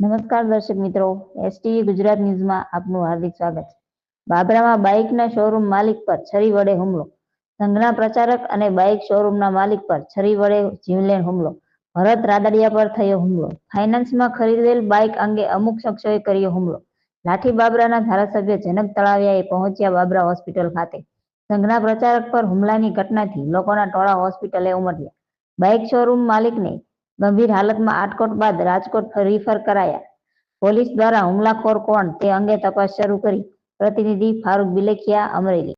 નમસ્કાર દર્શક મિત્રો, એસટીવી ગુજરાત ન્યૂઝમાં આપનું હાર્દિક સ્વાગત છે। બાબરામાં બાઇકના શોરૂમ માલિક પર છરી વડે હુમલો। સંઘના પ્રચારક અને બાઇક શોરૂમના માલિક પર છરી વડે જીવલેણ હુમલો। ભરત રાદડિયા પર થયો હુમલો। ફાઇનાન્સમાં ખરીદેલ બાઇક અંગે અમુક શખ્સોએ કર્યો હુમલો। લાઠી બાબરાના ધારાસભ્ય જનક તળાવિયાએ પહોંચ્યા બાબરા હોસ્પિટલ ખાતે। સંઘના પ્રચારક પર હુમલાની ઘટનાથી લોકોના ટોળા હોસ્પિટલે ઉમટ્યા। બાઇક શોરૂમ માલિકને ગંભીર હાલતમાં આટકોટ બાદ રાજકોટ રિફર કરાયા। પોલીસ દ્વારા હુમલાખોર કોણ તે અંગે તપાસ શરૂ કરી। પ્રતિનિધિ ફારૂક બિલખિયા, અમરેલી।